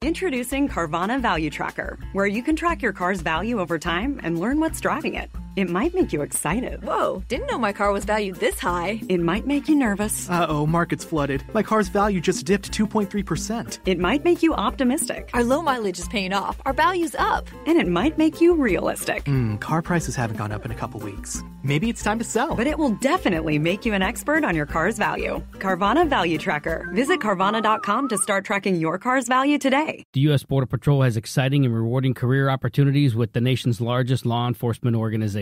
Introducing Carvana Value Tracker, where you can track your car's value over time and learn what's driving it. It might make you excited. Whoa, didn't know my car was valued this high. It might make you nervous. Uh-oh, market's flooded. My car's value just dipped 2.3%. It might make you optimistic. Our low mileage is paying off. Our value's up. And it might make you realistic. Car prices haven't gone up in a couple weeks. Maybe it's time to sell. But it will definitely make you an expert on your car's value. Carvana Value Tracker. Visit Carvana.com to start tracking your car's value today. The U.S. Border Patrol has exciting and rewarding career opportunities with the nation's largest law enforcement organization.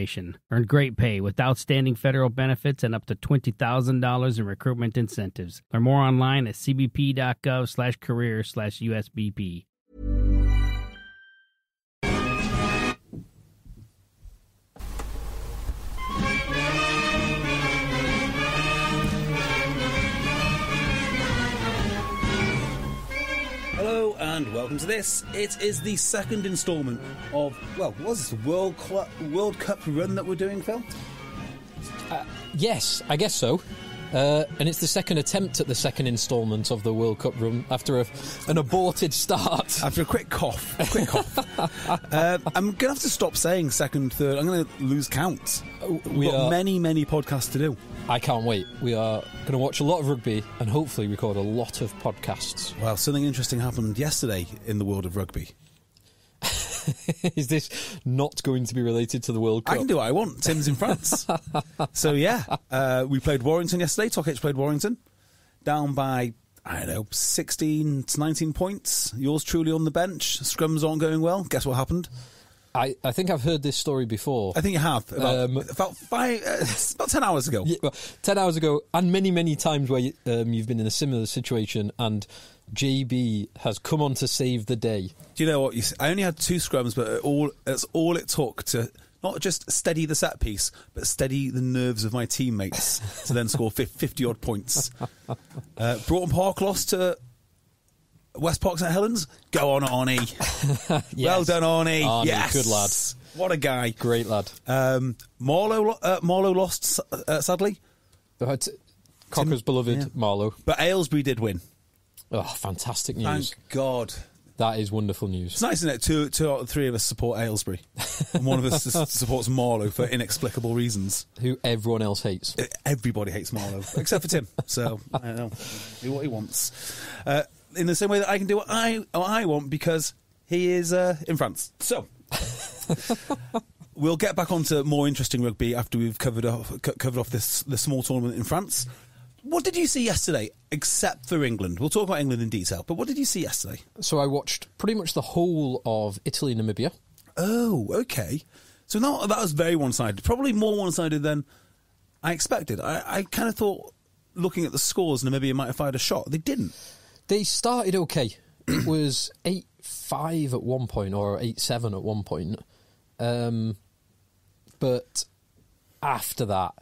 Earn great pay with outstanding federal benefits and up to $20,000 in recruitment incentives. Learn more online at cbp.gov/career/USBP. Hello and welcome to this. It is the second instalment of, well, what was this, World Cup run that we're doing, Phil? Yes, I guess so. And it's the second attempt at the second instalment of the World Cup run after an aborted start. After a quick cough. I'm going to have to stop saying second, third. I'm going to lose count. We've got many podcasts to do. I can't wait. We are going to watch a lot of rugby and hopefully record a lot of podcasts. Well, something interesting happened yesterday in the world of rugby. Is this not going to be related to the World Cup? I can do what I want. Tim's in France. So, yeah, we played Warrington yesterday. Tockage played Warrington. Down by, 16 to 19 points. Yours truly on the bench. Scrums aren't going well. Guess what happened? I think I've heard this story before. I think you have. About 10 hours ago. Yeah, well, 10 hours ago, and many times where you've been in a similar situation, and JB has come on to save the day. Do you know what? I only had 2 scrums, but that's all it took to not just steady the set piece, but steady the nerves of my teammates to then score 50-odd points. Broughton Park lost to West Park St Helens. Go on, Arnie. Yes. Well done, Arnie. Yes. Good lad. What a guy. Great lad. Marlow lost, sadly. Cocker's beloved Marlow. But Aylesbury did win. Oh, fantastic news. Thank God. That is wonderful news. It's nice, isn't it? Two out of 3 of us support Aylesbury. And one of us supports Marlow for inexplicable reasons. Who everyone else hates. Everybody hates Marlow, except for Tim. So, I don't know. Do what he wants. In the same way that I can do what I want because he is in France. So, we'll get back onto more interesting rugby after we've covered off the small tournament in France. What did you see yesterday, except for England? We'll talk about England in detail, but what did you see yesterday? So I watched pretty much the whole of Italy and Namibia. Oh, okay. So that was very one-sided. Probably more one-sided than I expected. I kind of thought, looking at the scores, Namibia might have fired a shot. They didn't. They started okay. It was 8-5 at one point, or 8-7 at one point. But after that,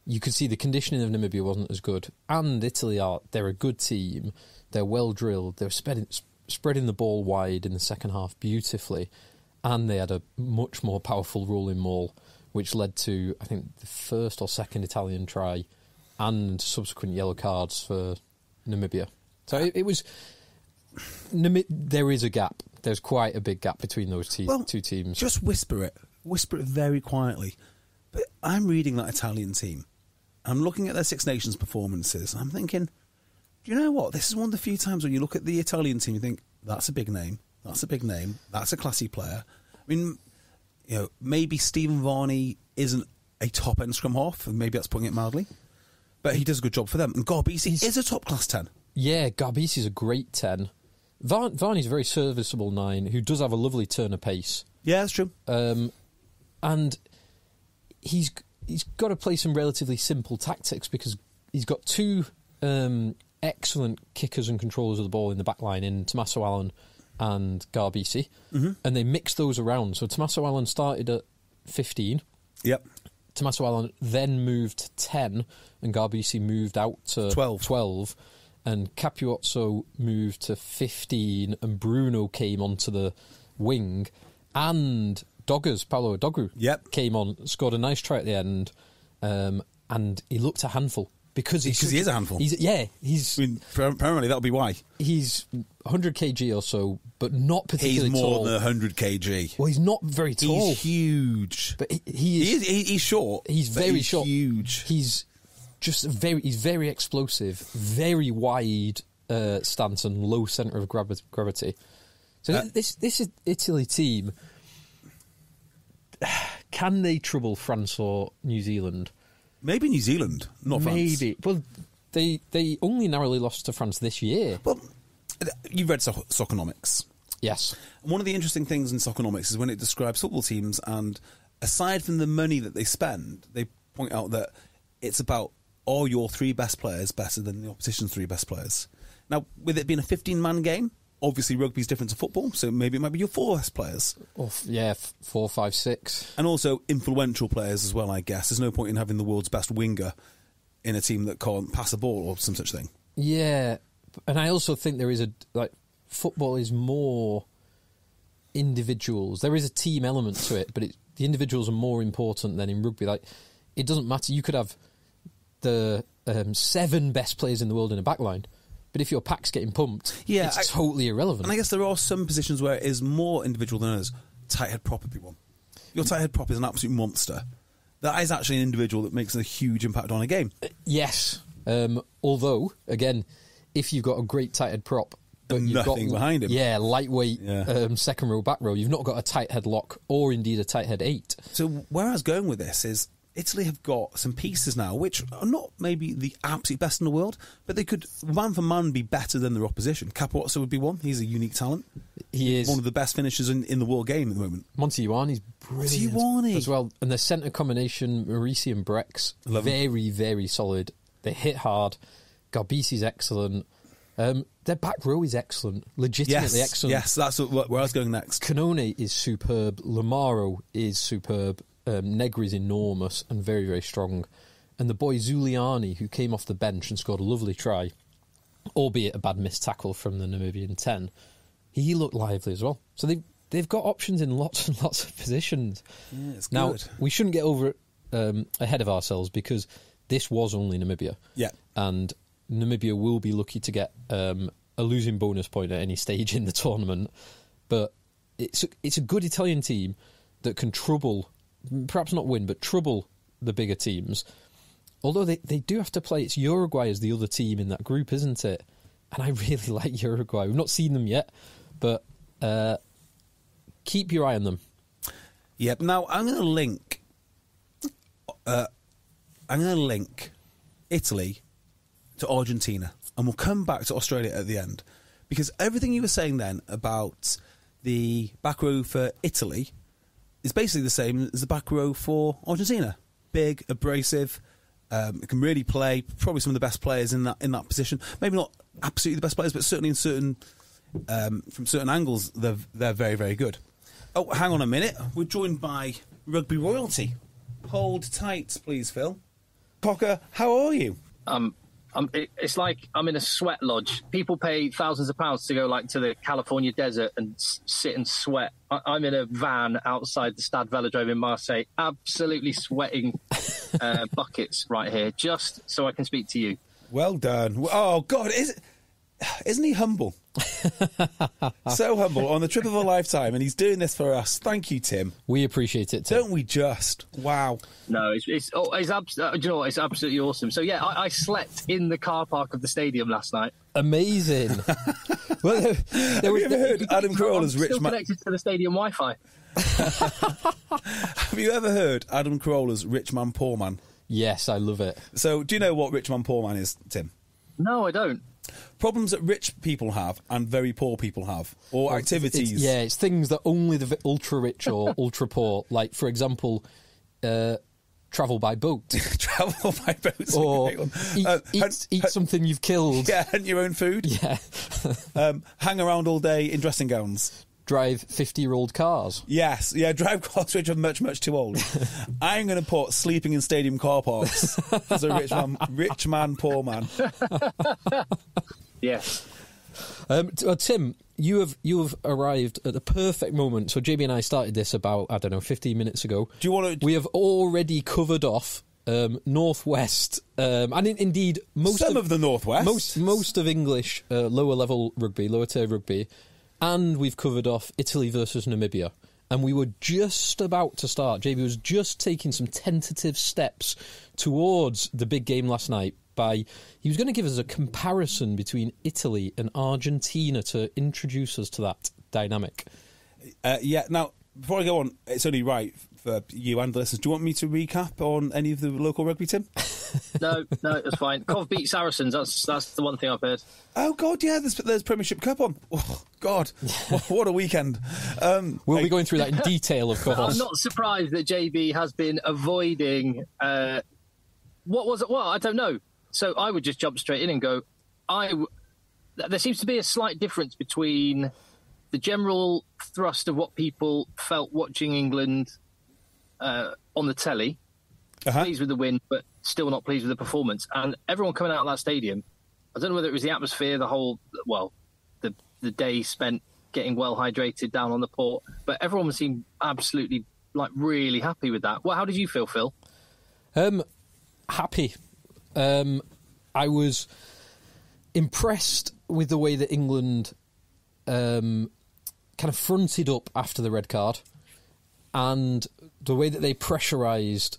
you could see the conditioning of Namibia wasn't as good. And Italy they're a good team. They're well drilled. They're spreading the ball wide in the second half beautifully. And they had a much more powerful rolling maul, which led to, I think, the first or second Italian try and subsequent yellow cards for Namibia. So it was... There is a gap. There's quite a big gap between those two teams. Just whisper it. Whisper it very quietly. But I'm reading that Italian team. I'm looking at their Six Nations performances. I'm thinking, do you know what? This is one of the few times when you look at the Italian team, you think, that's a big name. That's a big name. That's a classy player. I mean, maybe Stephen Varney isn't a top-end scrum half, and maybe that's putting it mildly, but he does a good job for them. And Garbisi is a top-class 10. Yeah, Garbisi's a great 10. Varney's a very serviceable 9 who does have a lovely turn of pace. Yeah, that's true. And he's got to play some relatively simple tactics because he's got 2 excellent kickers and controllers of the ball in the back line in Tommaso Allen and Garbisi. Mm-hmm. And they mix those around. So Tommaso Allen started at 15. Yep. Tommaso Allen then moved to 10 and Garbisi moved out to 12. And Capuozzo moved to 15 and Bruno came onto the wing and Paolo Dogu came on, scored a nice try at the end, and he looked a handful because he is a handful. Primarily that'll be why. He's 100 kg or so, but not particularly tall. He's more tall. than 100 kg. Well, he's not very tall. He's huge. But he's short. He's very short. Huge. He's very explosive, very wide stance and low centre of gravity. So this is Italy team. Can they trouble France or New Zealand? Maybe New Zealand, not France. Maybe. Well, they only narrowly lost to France this year. Well, you've read Soccernomics. Yes. And one of the interesting things in Soccernomics is when it describes football teams, and aside from the money that they spend, they point out that it's about, are your 3 best players better than the opposition's 3 best players? Now, with it being a 15-man game, obviously rugby's different to football, so maybe it might be your 4 best players. 4, 5, 6. And also influential players as well, I guess. There's no point in having the world's best winger in a team that can't pass a ball or some such thing. Yeah, and I also think there is football is more individuals. There is a team element to it, but the individuals are more important than in rugby. Like, it doesn't matter. You could have the 7 best players in the world in a backline, but if your pack's getting pumped, it's totally irrelevant. And I guess there are some positions where it is more individual than others. Tight head prop would be one. Your tight head prop is an absolute monster. That is actually an individual that makes a huge impact on a game. Yes. Although, again, if you've got a great tight head prop, but you've nothing got behind him. Yeah, lightweight, second row, back row. You've not got a tight head lock or indeed a tight head 8. So where I was going with this is Italy have got some pieces now which are not maybe the absolute best in the world, but they could man for man be better than their opposition. Capozzo would be one. He's a unique talent. He is one of the best finishers in the world game at the moment. Montijuani's brilliant as well. And the centre combination, Marisi and Brex, very, very solid. They hit hard. Garbisi's excellent. Their back row is excellent. Legitimately excellent. Yes, that's where I was going next. Canone is superb. Lamaro is superb. Negri's enormous and very, very strong. And the boy Zuliani, who came off the bench and scored a lovely try, albeit a bad missed tackle from the Namibian 10, he looked lively as well. So they've got options in lots and lots of positions. Yeah, it's now, good. we shouldn't get ahead of ourselves, because this was only Namibia. Yeah. And Namibia will be lucky to get a losing bonus point at any stage in the tournament. But it's a good Italian team that can trouble, perhaps not win, but trouble the bigger teams. Although they do have to play, it's Uruguay as the other team in that group, isn't it? And I really like Uruguay. We've not seen them yet, but keep your eye on them. Yep. Now I'm going to link Italy to Argentina, and we'll come back to Australia at the end, because everything you were saying then about the back row for Italy is basically the same as the back row for Argentina. Big, abrasive, can really play. Probably some of the best players in that position. Maybe not absolutely the best players, but certainly in from certain angles, they're very, very good. Oh, hang on a minute. We're joined by rugby royalty. Hold tight, please, Phil. Cocker, how are you? It's like I'm in a sweat lodge. People pay thousands of pounds to go to the California desert and sit and sweat. I'm in a van outside the Stade Velodrome in Marseille, absolutely sweating buckets right here, just so I can speak to you. Well done. Oh, God, isn't he humble? So humble, on the trip of a lifetime, and he's doing this for us. Thank you, Tim. We appreciate it, Tim. Don't we just? Wow. No, do you know what? It's absolutely awesome. So yeah, I slept in the car park of the stadium last night. Amazing. Well, have you ever heard Adam Carolla's Rich Man? Connected to the stadium Wi-Fi. Have you ever heard Adam Carolla's Rich Man, Poor Man? Yes, I love it. So, do you know what Rich Man, Poor Man is, Tim? No, I don't. Problems that rich people have and very poor people have, or activities. It's things that only the ultra rich or ultra poor, like for example, travel by boat. Travel by boat, or eat something you've killed. Yeah, hunt your own food. Yeah, hang around all day in dressing gowns. Drive 50-year-old cars. Yes, yeah, drive cars which are much, much too old. I'm going to put sleeping in stadium car parks as a rich man, poor man. Yes. Tim, you have arrived at the perfect moment. So JB and I started this about 15 minutes ago. Do you want to? We have already covered off Northwest, and indeed most of the Northwest, most of English lower level rugby, lower tier rugby, and we've covered off Italy versus Namibia. And we were just about to start. JB was just taking some tentative steps towards the big game last night. He was going to give us a comparison between Italy and Argentina to introduce us to that dynamic. Now, before I go on, it's only right for you and the listeners. Do you want me to recap on any of the local rugby, Tim? No, it's fine. Cov beat Saracens. That's the one thing I've heard. Oh God, yeah. There's Premiership Cup on. Oh God, what a weekend! We'll be going through that in detail, of course. I'm not surprised that JB has been avoiding. What was it? Well, I don't know. So I would just jump straight in and go. There seems to be a slight difference between the general thrust of what people felt watching England on the telly, pleased with the win, but still not pleased with the performance. And everyone coming out of that stadium, I don't know whether it was the atmosphere, the day spent getting well hydrated down on the port, but everyone seemed absolutely really happy with that. Well, how did you feel, Phil? Happy. I was impressed with the way that England kind of fronted up after the red card, and the way that they pressurised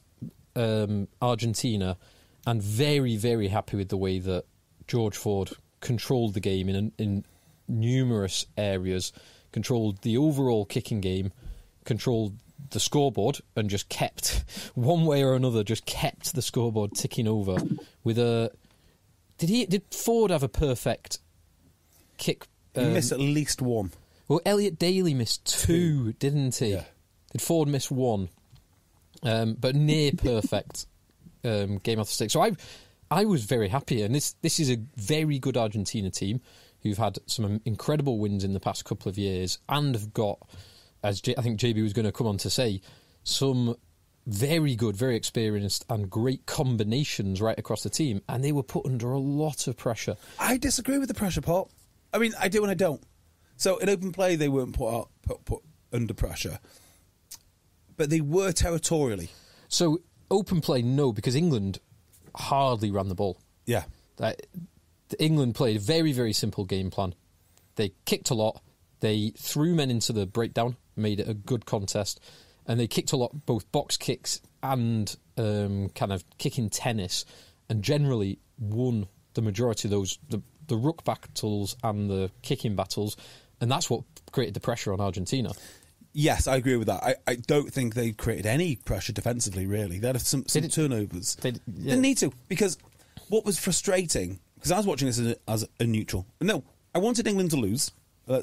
Argentina, and very, very happy with the way that George Ford controlled the game in numerous areas, controlled the overall kicking game, controlled the scoreboard, and just kept, one way or another, just kept the scoreboard ticking over with a... Did Ford have a perfect kick? He missed at least one. Well, Elliot Daly missed two, didn't he? Yeah. Did Ford miss one? But near perfect game off the stick. So I was very happy, and this is a very good Argentina team who've had some incredible wins in the past couple of years, and have got, as I think JB was going to come on to say, some very good, very experienced and great combinations right across the team, and they were put under a lot of pressure. I disagree with the pressure part. I mean, I do and I don't. So in open play, they weren't put under pressure, but they were territorially. So open play, no, because England hardly ran the ball. Yeah. England played a very, very simple game plan. They kicked a lot. They threw men into the breakdown, made it a good contest, and they kicked a lot, both box kicks and kind of kicking tennis, and generally won the majority of those, the ruck battles and the kicking battles, and that's what created the pressure on Argentina. Yes, I agree with that. I don't think they created any pressure defensively, really. They had some turnovers. They didn't need to, because what was frustrating, because I was watching this as a neutral. No, I wanted England to lose.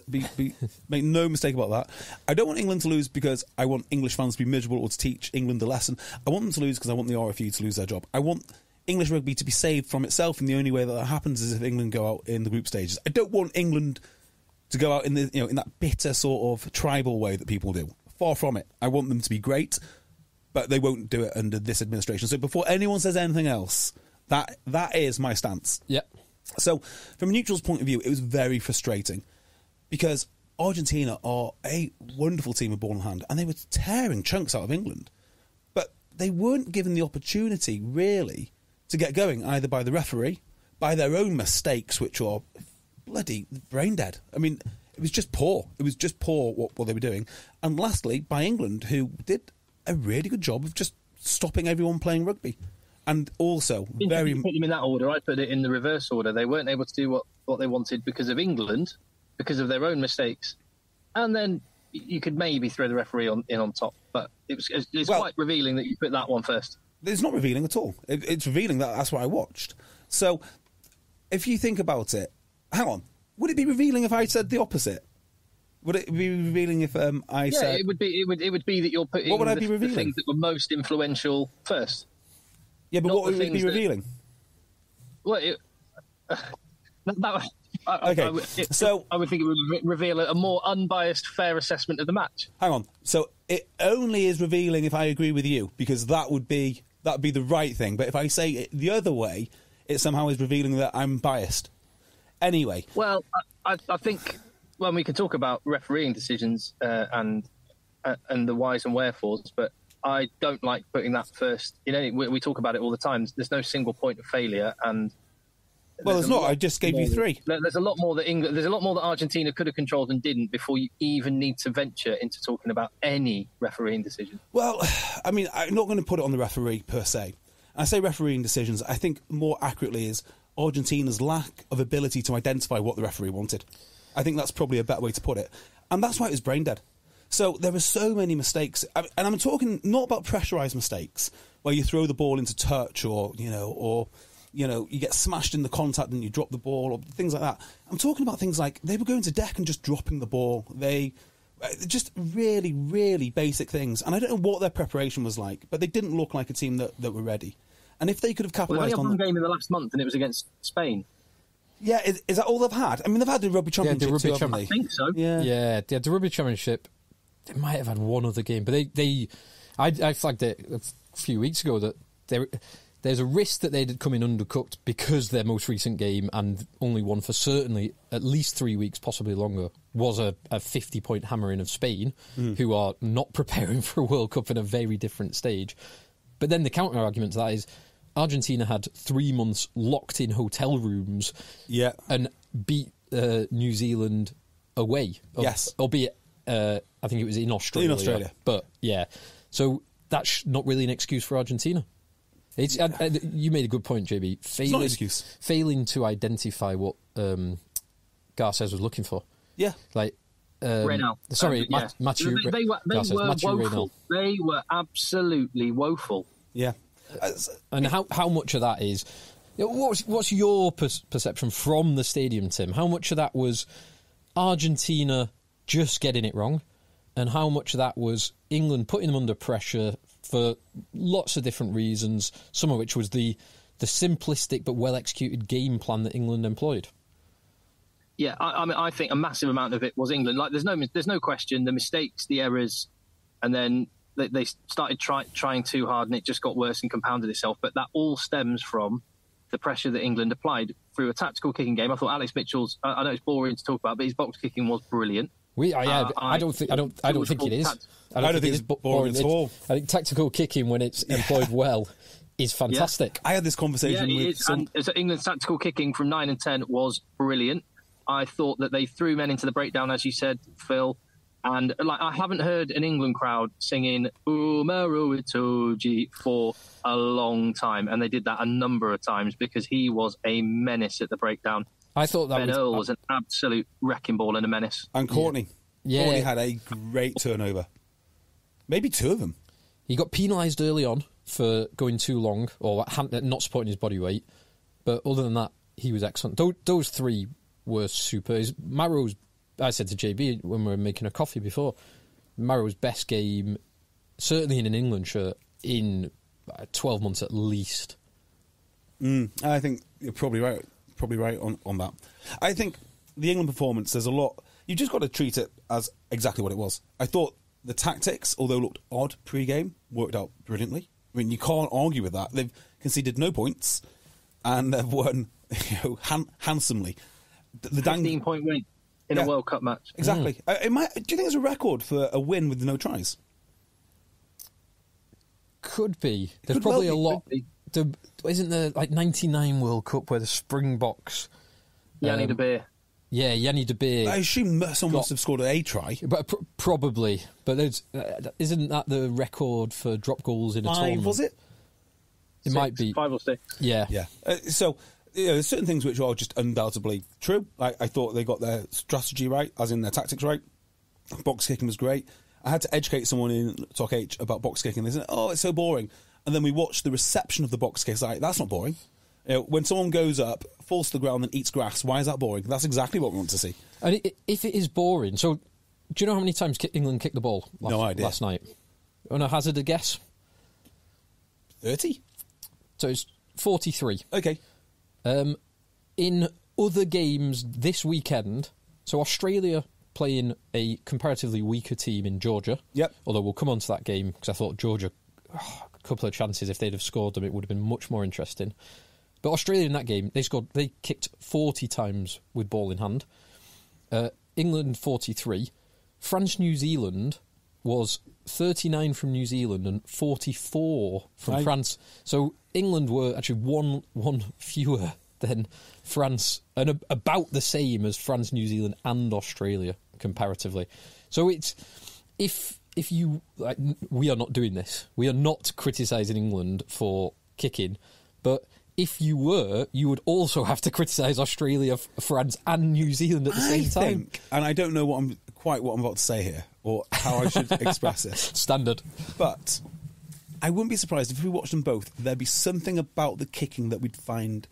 Make no mistake about that. I don't want England to lose because I want English fans to be miserable or to teach England a lesson. I want them to lose because I want the RFU to lose their job. I want English rugby to be saved from itself, and the only way that happens is if England go out in the group stages. I don't want England to go out in in that bitter sort of tribal way that people do. Far from it. I want them to be great, but they won't do it under this administration. So before anyone says anything else, that is my stance. Yeah. So from a neutral's point of view, it was very frustrating, because Argentina are a wonderful team of ball in hand, and they were tearing chunks out of England. But they weren't given the opportunity, really, to get going, either by the referee, by their own mistakes, which are bloody brain dead. I mean, it was just poor. It was just poor what they were doing. And lastly, by England, who did a really good job of just stopping everyone playing rugby. And also, You put them in that order. I put it in the reverse order. They weren't able to do what they wanted because of England, because of their own mistakes. And then you could maybe throw the referee on top. But it's quite revealing that you put that one first. It's not revealing at all. It's revealing that's what I watched. So, if you think about it, hang on, would it be revealing if I said the opposite? Would it be revealing if I said... Yeah, it would be that you're putting what would I be revealing? The things that were most influential first. Yeah, but what would it be revealing? I would think it would reveal a more unbiased, fair assessment of the match. Hang on. So it only is revealing if I agree with you, because that would be the right thing. But if I say it the other way, it somehow is revealing that I'm biased. Anyway. Well, I think when we can talk about refereeing decisions and the whys and wherefores, but I don't like putting that first. We talk about it all the time. There's no single point of failure, and there's not. I just gave you 3. There's a lot more that There's a lot more that Argentina could have controlled and didn't before you even need to venture into talking about any refereeing decision. Well, I mean, I'm not going to put it on the referee per se. I say refereeing decisions. I think more accurately is Argentina's lack of ability to identify what the referee wanted. I think that's probably a better way to put it, and that's why it was brain dead. So there were so many mistakes, and I'm talking not about pressurised mistakes where you throw the ball into touch or you get smashed in the contact and you drop the ball or things like that. I'm talking about things like they were going to deck and just dropping the ball. They just really, really basic things. And I don't know what their preparation was like, but they didn't look like a team that were ready. And if they could have capitalised on... They had one game in the last month and it was against Spain. Yeah, is that all they've had? I mean, they've had the Rugby Championship too, haven't they? I think so. Yeah, they had the Rugby Championship. They might have had one other game, but I flagged it a few weeks ago that there's a risk that they'd come in undercooked because their most recent game, and only one for certainly at least 3 weeks, possibly longer, was a 50-point hammering of Spain, who are not preparing for a World Cup in a very different stage. But then the counter-argument to that is Argentina had 3 months locked in hotel rooms and beat New Zealand away. Yes. Albeit, I think it was in Australia. But, yeah. So that's not really an excuse for Argentina. You made a good point, JB. It's not an excuse. Failing to identify what Garces was looking for. Yeah. Like... Reynal. Sorry, Mathieu. They were woeful. Reynal. They were absolutely woeful. Yeah. And how much of that is... What's your perception from the stadium, Tim? How much of that was Argentina just getting it wrong? And how much of that was England putting them under pressure for lots of different reasons, some of which was the simplistic but well-executed game plan that England employed? Yeah, I mean, I think a massive amount of it was England. Like, there's no question, the mistakes, the errors, and then they started trying too hard, and it just got worse and compounded itself. But that all stems from the pressure that England applied through a tactical kicking game. I thought Alex Mitchell's. I know it's boring to talk about, but his box kicking was brilliant. I don't think it is. I don't think it's boring at all. I think tactical kicking, when it's employed well, is fantastic. I had this conversation with and so England's tactical kicking from 9 and 10 was brilliant. I thought that they threw men into the breakdown, as you said, Phil. And I haven't heard an England crowd singing "Umaru Itoji" for a long time, and they did that a number of times because he was a menace at the breakdown. I thought that Ben Earl was an absolute wrecking ball and a menace. And Courtney. Yeah. Courtney had a great turnover. Maybe 2 of them. He got penalised early on for going too long or not supporting his body weight. But other than that, he was excellent. Those 3 were super. Maro's, I said to JB when we were making a coffee before, Maro's best game, certainly in an England shirt, in 12 months at least. I think you're probably right. Probably right on that. I think the England performance, there's a lot. You just got to treat it as exactly what it was. I thought the tactics, although looked odd pre-game, worked out brilliantly. I mean, you can't argue with that. They've conceded no points, and they've won handsomely. The 15-point win in a World Cup match. Exactly. Do you think it's a record for a win with no tries? Could be. There's probably a lot. Isn't there like 99 World Cup where the Springboks... Yanni de Beer. Yeah, Yanni de Beer. I assume someone must have scored a try. But probably. But isn't that the record for drop goals in a tournament? 5, was it? It might be. 5 or 6. Yeah. Yeah. So... there's certain things which are just undoubtedly true. I thought they got their strategy right, as in their tactics right. Box kicking was great. I had to educate someone in Talk H about box kicking. They said, "Oh, it's so boring." And then we watched the reception of the box kick. It's like, that's not boring. When someone goes up, falls to the ground and eats grass, why is that boring? That's exactly what we want to see. And if it is boring, so do you know how many times England kicked the ball last night? On a hazard a guess? 30? So it's 43. Okay. In other games this weekend, so Australia playing a comparatively weaker team in Georgia. Yep. Although we'll come on to that game because I thought Georgia, a couple of chances, if they'd have scored them, it would have been much more interesting. But Australia in that game, they kicked 40 times with ball in hand. England 43. France, New Zealand was 39 from New Zealand and 44 from France. So England were actually one fewer than France, and about the same as France, New Zealand, and Australia comparatively. So it's if you like, we are not doing this. We are not criticising England for kicking, but if you were, you would also have to criticise Australia, France, and New Zealand at the same time. And I don't know what I'm about to say here, or how I should express this. Standard. But I wouldn't be surprised if we watched them both. There'd be something about the kicking that we'd find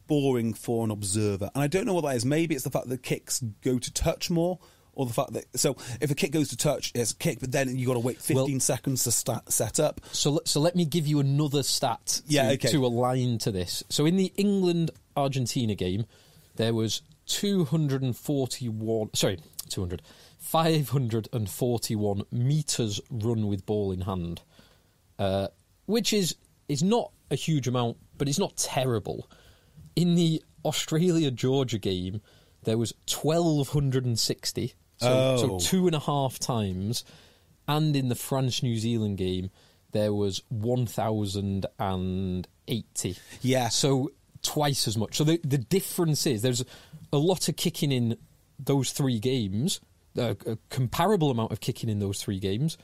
boring for an observer. And I don't know what that is. Maybe it's the fact that kicks go to touch more, or the fact that... So if a kick goes to touch, it's a kick, but then you've got to wait 15 seconds to set up. So let me give you another stat to align to this. So in the England-Argentina game, there was 541 metres run with ball in hand, which is not a huge amount, but it's not terrible. In the Australia-Georgia game, there was 1,260, so 2.5 times. And in the France-New Zealand game, there was 1,080. Yeah. So twice as much. So the difference is there's a lot of kicking in those three games, a comparable amount of kicking in those three games,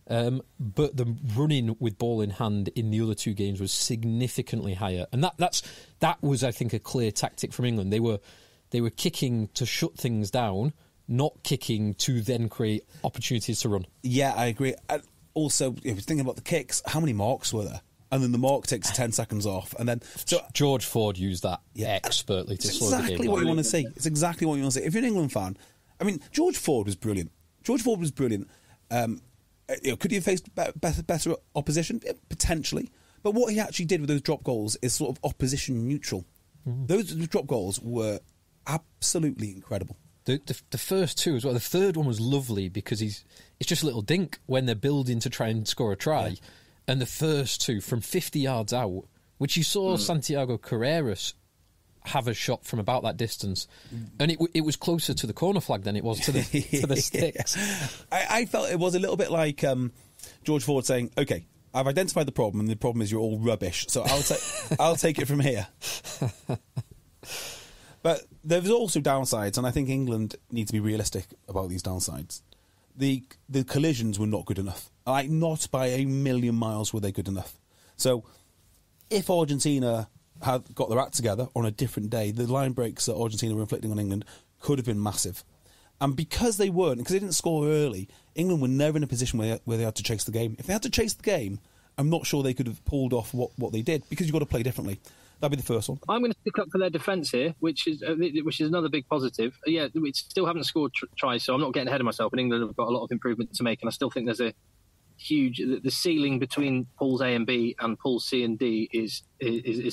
but the running with ball in hand in the other two games was significantly higher. And that was, I think, a clear tactic from England. They were kicking to shut things down, not kicking to then create opportunities to run. Yeah, I agree. Also, if you're thinking about the kicks, how many marks were there? And then the mark takes 10 seconds off. And then George Ford used that expertly to slow the game. It's exactly what you want to see. It's exactly what you want to see. If you're an England fan, I mean, George Ford was brilliant. Could he have faced better opposition? Potentially. But what he actually did with those drop goals is sort of opposition neutral. Mm-hmm. Those drop goals were absolutely incredible. The first two as well. The third one was lovely because it's just a little dink when they're building to try and score a try. Yeah. And the first two from 50 yards out, which you saw Santiago Carreras have a shot from about that distance, and it was closer to the corner flag than it was to the sticks. I felt it was a little bit like George Ford saying, "Okay, I've identified the problem, and the problem is you're all rubbish. So I'll take it from here." But there's also downsides, and I think England need to be realistic about these downsides. The collisions were not good enough. Like, not by a million miles were they good enough. So if Argentina had got their act together on a different day, the line breaks that Argentina were inflicting on England could have been massive. And because they weren't, because they didn't score early, England were never in a position where they had to chase the game. If they had to chase the game, I'm not sure they could have pulled off what they did, because you've got to play differently. That'd be the first one. I'm going to stick up for their defence here, which is another big positive. Yeah, we still haven't scored tries, so I'm not getting ahead of myself. And England have got a lot of improvement to make, and I still think there's a huge... The ceiling between pools A and B and pools C and D is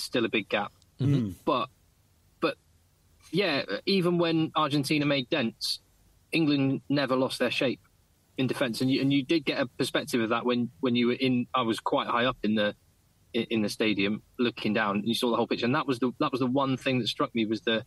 still a big gap. Mm-hmm. But yeah, even when Argentina made dents, England never lost their shape in defence, and you did get a perspective of that when you were in. I was quite high up in the stadium looking down, and you saw the whole picture, and that was the one thing that struck me, was they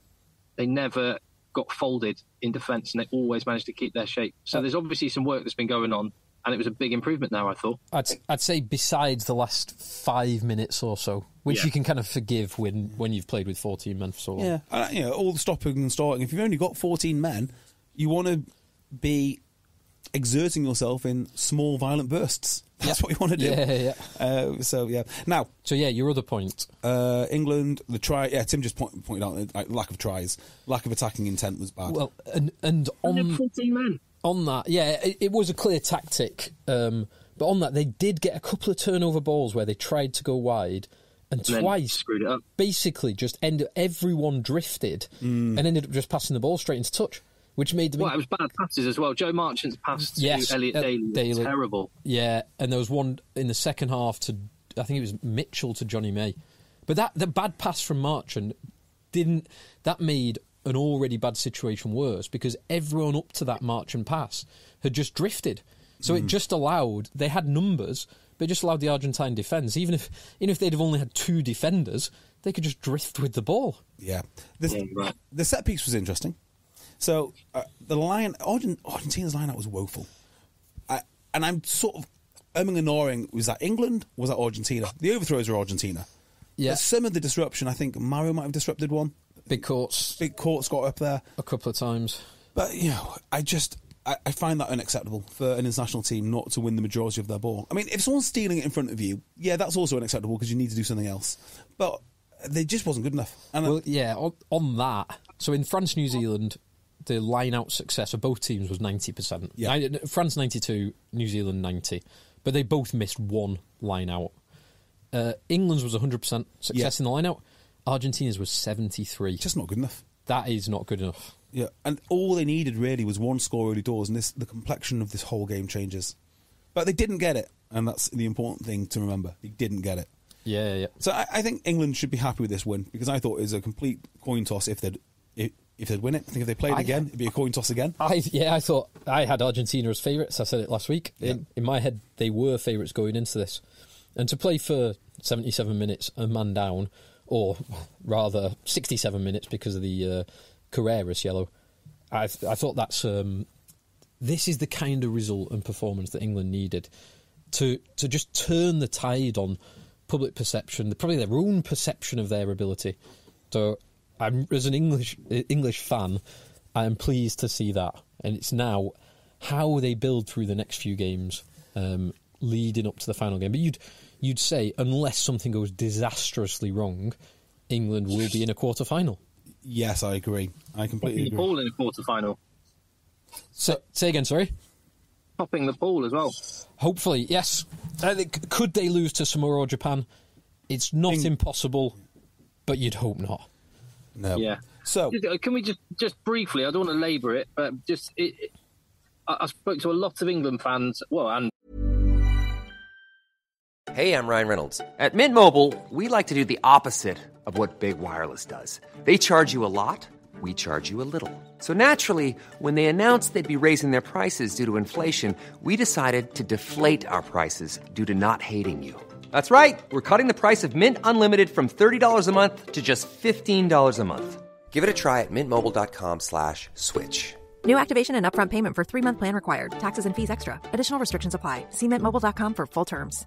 never got folded in defence, and they always managed to keep their shape. So there's obviously some work that's been going on, and it was a big improvement now, I thought. I'd say besides the last 5 minutes or so, which you can kind of forgive when you've played with 14 men for so long. Yeah, all the stopping and starting. If you've only got 14 men, you want to be exerting yourself in small, violent bursts. That's what you want to do. Yeah. Now, your other point. England, the try. Yeah, Tim just pointed out lack of tries, lack of attacking intent was bad. Well, and on 14 men. On that, it was a clear tactic. But on that, they did get a couple of turnover balls where they tried to go wide, and twice screwed it up. Basically, everyone drifted and ended up just passing the ball straight into touch. Which made them... Well, it was bad passes as well. Joe Marchant's pass to Elliot Daly was terrible. Yeah, and there was one in the second half to, I think it was Mitchell to Johnny May. But the bad pass from Marchant that made an already bad situation worse, because everyone up to that Marchant pass had just drifted. So it just allowed... They had numbers, but it just allowed the Argentine defence, even if they'd have only had two defenders, they could just drift with the ball. Yeah. The set piece was interesting. So Argentina's lineup was woeful. And I'm sort of umming and gnawing, was that England? Was that Argentina? The overthrows were Argentina. Yeah. But some of the disruption, I think Mario might have disrupted one. Big courts got up there a couple of times. But, I find that unacceptable for an international team not to win the majority of their ball. I mean, if someone's stealing it in front of you, yeah, that's also unacceptable because you need to do something else. But they just wasn't good enough. And on that, so in France, New Zealand, the line-out success of both teams was 90%. Yeah. France 92, New Zealand 90. But they both missed one line-out. England's was 100% success in the line-out. Argentina's was 73. Just not good enough. That is not good enough. Yeah, and all they needed really was one score early doors, and the complexion of this whole game changes. But they didn't get it, and that's the important thing to remember. They didn't get it. Yeah. So I think England should be happy with this win, because I thought it was a complete coin toss if they'd win it. I think if they played again, it'd be a coin toss again. I thought I had Argentina as favourites. I said it last week. Yeah. In my head, they were favourites going into this. And to play for 77 minutes, a man down, or rather 67 minutes because of the Carreras yellow, I thought that's this is the kind of result and performance that England needed to just turn the tide on public perception, probably their own perception of their ability. So, as an English fan, I am pleased to see that, and it's now how they build through the next few games, leading up to the final game. But you'd say, unless something goes disastrously wrong, England will be in a quarter-final. Yes, I agree. I completely agree. Pool in a quarter-final. So, say again, sorry? Topping the pool as well. Hopefully, yes. Could they lose to Samoa or Japan? It's not impossible, but you'd hope not. No. Yeah. So, can we just briefly, I don't want to labour it, but I spoke to a lot of England fans, and Hey, I'm Ryan Reynolds. At Mint Mobile, we like to do the opposite of what Big Wireless does. They charge you a lot, we charge you a little. So naturally, when they announced they'd be raising their prices due to inflation, we decided to deflate our prices due to not hating you. That's right. We're cutting the price of Mint Unlimited from $30 a month to just $15 a month. Give it a try at mintmobile.com/switch. New activation and upfront payment for 3-month plan required. Taxes and fees extra. Additional restrictions apply. See mintmobile.com for full terms.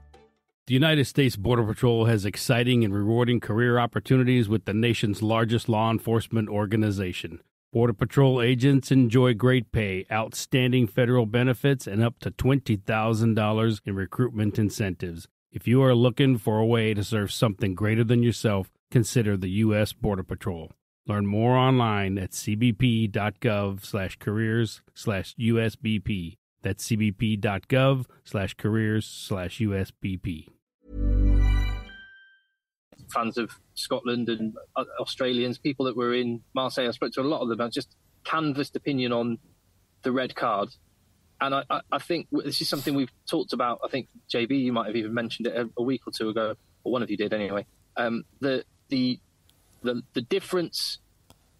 The United States Border Patrol has exciting and rewarding career opportunities with the nation's largest law enforcement organization. Border Patrol agents enjoy great pay, outstanding federal benefits, and up to $20,000 in recruitment incentives. If you are looking for a way to serve something greater than yourself, consider the U.S. Border Patrol. Learn more online at cbp.gov/careers/USBP. That's cbp.gov/careers/USBP. fans of Scotland and Australians, people that were in Marseille, I spoke to a lot of them, I just canvassed opinion on the red card. And I think this is something we've talked about. I think, JB, you might have even mentioned it a week or two ago, or one of you did anyway. The difference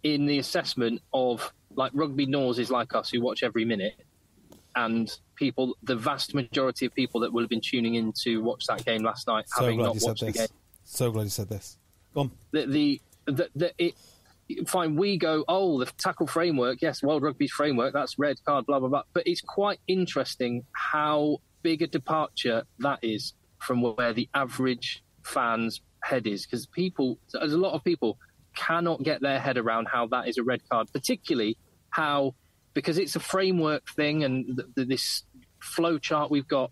in the assessment of, like, rugby noses like us who watch every minute, and people, the vast majority of people that will have been tuning in to watch that game last night, having not watched the game. So glad you said this. Go on. Fine, we go, the tackle framework, yes, World Rugby's framework, that's red card, blah, blah, blah. But it's quite interesting how big a departure that is from where the average fan's head is. Because there's a lot of people cannot get their head around how that is a red card, particularly because it's a framework thing and this flow chart we've got.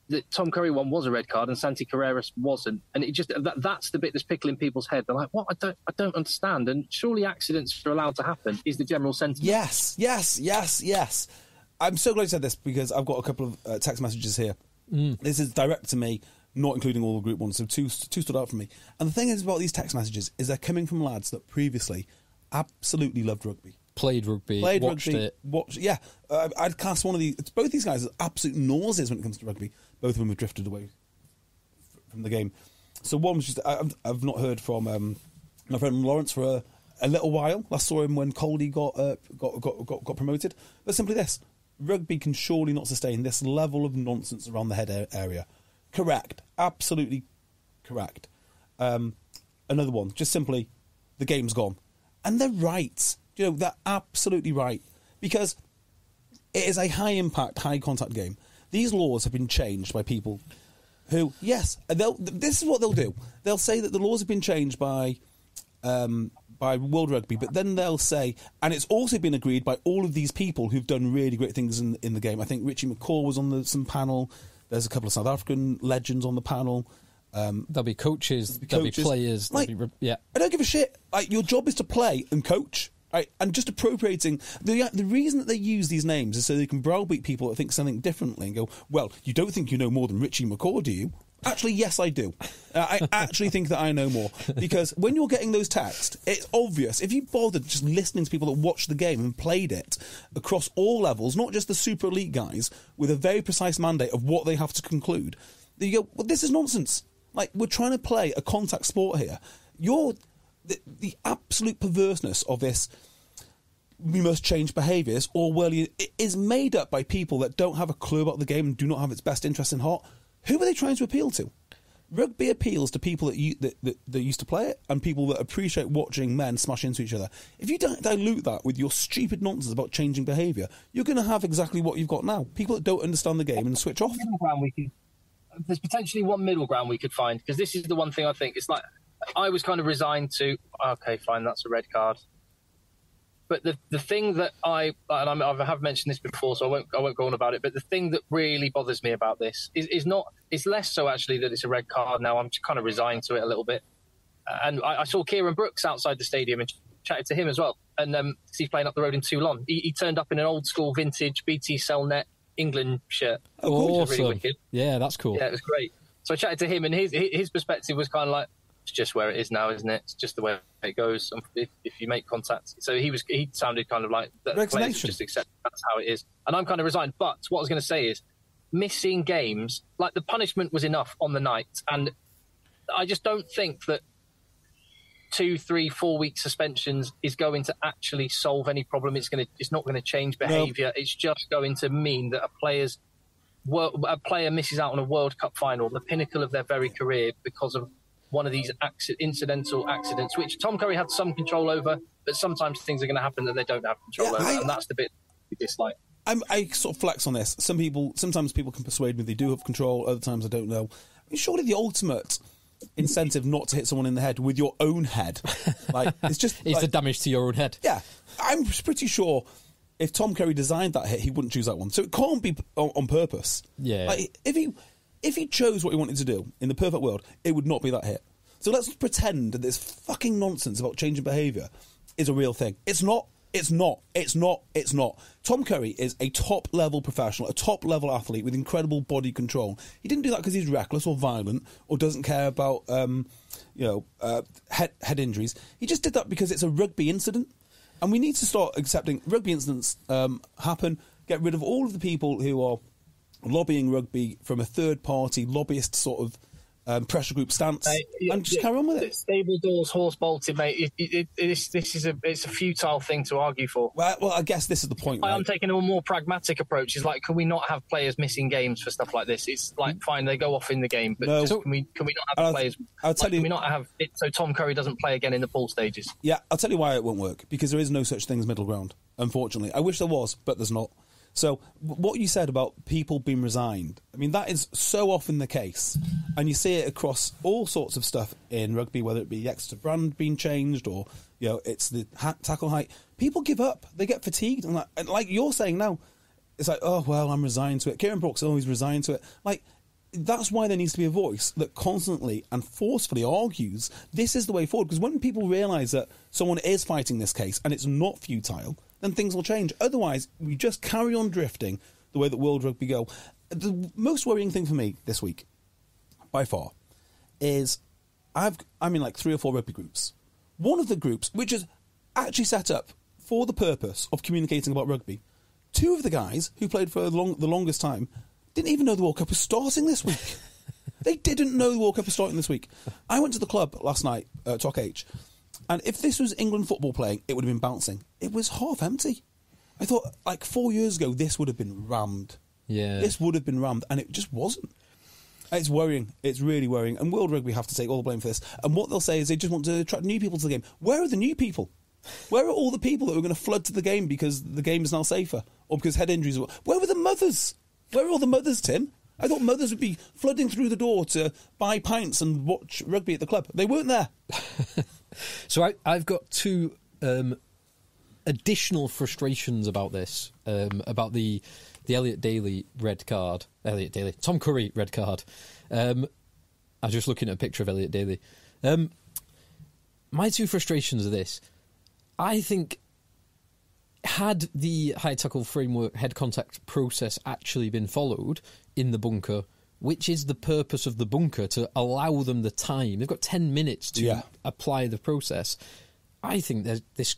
The Tom Curry one was a red card and Santi Carreras wasn't, and it just that's the bit that's pickling people's head. They're like, "What? I don't understand." And surely accidents are allowed to happen. Is the general sentiment? Yes. I'm so glad you said this because I've got a couple of text messages here. This is direct to me, not including all the group ones. So two stood out for me. And the thing is about these text messages is they're coming from lads that previously absolutely loved rugby. Played rugby, watched it. I'd class one of these. It's both these guys are absolute nauseas when it comes to rugby. Both of them have drifted away from the game. So one was just I've not heard from my friend Lawrence for a little while. Last saw him when Coldy got promoted. But simply this: rugby can surely not sustain this level of nonsense around the head area. Correct, absolutely correct. Another one, just simply, the game's gone, and they're right. You know, they're absolutely right. Because it is a high-impact, high-contact game. these laws have been changed by people who, yes, this is what they'll do. They'll say that the laws have been changed by World Rugby, but then they'll say, and it's also been agreed by all of these people who've done really great things in the game. I think Richie McCaw was on some panel. There's a couple of South African legends on the panel. There'll be coaches, there'll be players. I don't give a shit. Like, your job is to play and coach. Right? And just appropriating the reason that they use these names is so they can browbeat people that think something differently and go, well, you don't think you know more than Richie McCaw, do you? Actually, yes, I do. I actually think that I know more, because when you're getting those texts, it's obvious. If you bothered just listening to people that watched the game and played it across all levels, not just the super elite guys, with a very precise mandate of what they have to conclude, then you go, well, this is nonsense. Like, we're trying to play a contact sport here. The absolute perverseness of this, we must change behaviours, it is made up by people that don't have a clue about the game and do not have its best interest in heart. Who are they trying to appeal to? Rugby appeals to people that used to play it and people that appreciate watching men smash into each other. If you don't dilute that with your stupid nonsense about changing behaviour, you're going to have exactly what you've got now. People that don't understand the game and switch off. There's potentially one middle ground we could find, because this is the one thing I think. It's like, I was kind of resigned to, okay, fine, that's a red card. But the thing that I have mentioned this before, so I won't go on about it. But the thing that really bothers me about this is less so actually that it's a red card now. I'm kind of resigned to it a little bit. And I saw Kieran Brooks outside the stadium and chatted to him as well. And he's playing up the road in Toulon. He turned up in an old school vintage BT Cellnet England shirt. Oh, awesome! Which was really wicked. Yeah, that's cool. Yeah, it was great. So I chatted to him, and his perspective was kind of like, it's just where it is now, isn't it? It's just the way it goes. If you make contact, so he sounded kind of like that. Players just accept that's how it is, and I'm kind of resigned. But what I was going to say is, missing games, like the punishment was enough on the night, and I just don't think that 2, 3, 4 week suspensions is going to actually solve any problem. It's not going to change behaviour. No. It's just going to mean that a player misses out on a World Cup final, the pinnacle of their very career, because of one of these incidental accidents, which Tom Curry had some control over, but sometimes things are going to happen that they don't have control over, and that's the bit we dislike. I sort of flex on this. Sometimes people can persuade me they do have control, other times I don't know. I mean, surely the ultimate incentive not to hit someone in the head with your own head, like, it's just is the damage to your own head. Yeah, I'm pretty sure if Tom Curry designed that hit, he wouldn't choose that one. So it can't be on purpose. Yeah, like, if he chose what he wanted to do in the perfect world, it would not be that hit. So let's pretend that this fucking nonsense about changing behaviour is a real thing. It's not. It's not. It's not. It's not. Tom Curry is a top-level professional, a top-level athlete with incredible body control. He didn't do that because he's reckless or violent or doesn't care about head injuries. He just did that because it's a rugby incident. And we need to start accepting rugby incidents happen, get rid of all of the people who are lobbying rugby from a third-party lobbyist sort of pressure group stance, and just carry on with it. Stable doors, horse bolted, mate. It's a futile thing to argue for. Well, I guess this is the point. I'm taking a more pragmatic approach. Is like, can we not have players missing games for stuff like this? It's like, fine, they go off in the game, but no, can we not have players? Can we not have it so Tom Curry doesn't play again in the pool stages? Yeah, I'll tell you why it won't work. Because there is no such thing as middle ground. Unfortunately, I wish there was, but there's not. So what you said about people being resigned, I mean, that is so often the case. And you see it across all sorts of stuff in rugby, whether it be the Exeter brand being changed or, it's the tackle height. People give up. They get fatigued. And like you're saying now, it's like, oh, well, I'm resigned to it. Kieran Brooks always resigned to it. Like, that's why there needs to be a voice that constantly and forcefully argues this is the way forward. Because when people realise that someone is fighting this case and it's not futile, then things will change. Otherwise, we just carry on drifting the way that World Rugby go. The most worrying thing for me this week, by far, is I'm in like 3 or 4 rugby groups. One of the groups, which is actually set up for the purpose of communicating about rugby, 2 of the guys who played for the longest time didn't even know the World Cup was starting this week. They didn't know the World Cup was starting this week. I went to the club last night, Talk H, and if this was England football playing, it would have been bouncing. It was half empty. I thought, like 4 years ago, this would have been rammed. Yeah. This would have been rammed, and it just wasn't. It's worrying. It's really worrying. And World Rugby have to take all the blame for this. And what they'll say is they just want to attract new people to the game. Where are the new people? Where are all the people that are going to flood to the game because the game is now safer? Or because head injuries? Where were the mothers? Where are all the mothers, Tim? I thought mothers would be flooding through the door to buy pints and watch rugby at the club. They weren't there. So I've got two additional frustrations about this, about the Elliot Daly red card. Tom Curry red card. I was just looking at a picture of Elliot Daly. My two frustrations are this. I think had the high tackle framework head contact process actually been followed in the bunker, which is the purpose of the bunker, to allow them the time, they've got 10 minutes to apply the process. I think this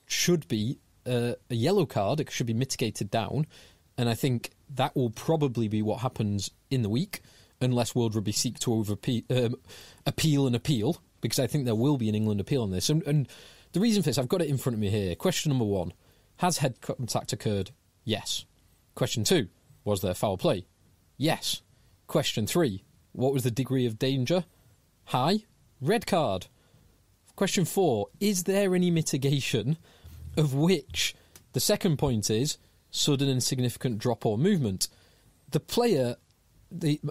should be a yellow card. It should be mitigated down, and I think that will probably be what happens in the week, unless World Rugby seek to appeal an appeal, because I think there will be an England appeal on this. And the reason for this, I've got it in front of me here. Question number 1, has head contact occurred? Yes. Question 2, was there foul play? Yes. Question 3, what was the degree of danger? High. Red card. Question 4, is there any mitigation, of which the second point is sudden and significant drop or movement? The player,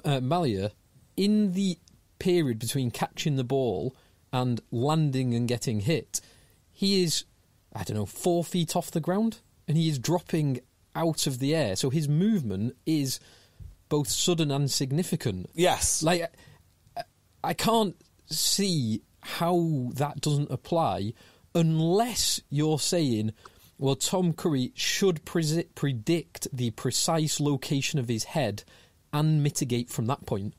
Malia, in the period between catching the ball and landing and getting hit, he is, 4 feet off the ground, and he is dropping out of the air. So his movement is both sudden and significant. Yes. Like, I can't see how that doesn't apply unless you're saying, well, Tom Curry should predict the precise location of his head and mitigate from that point.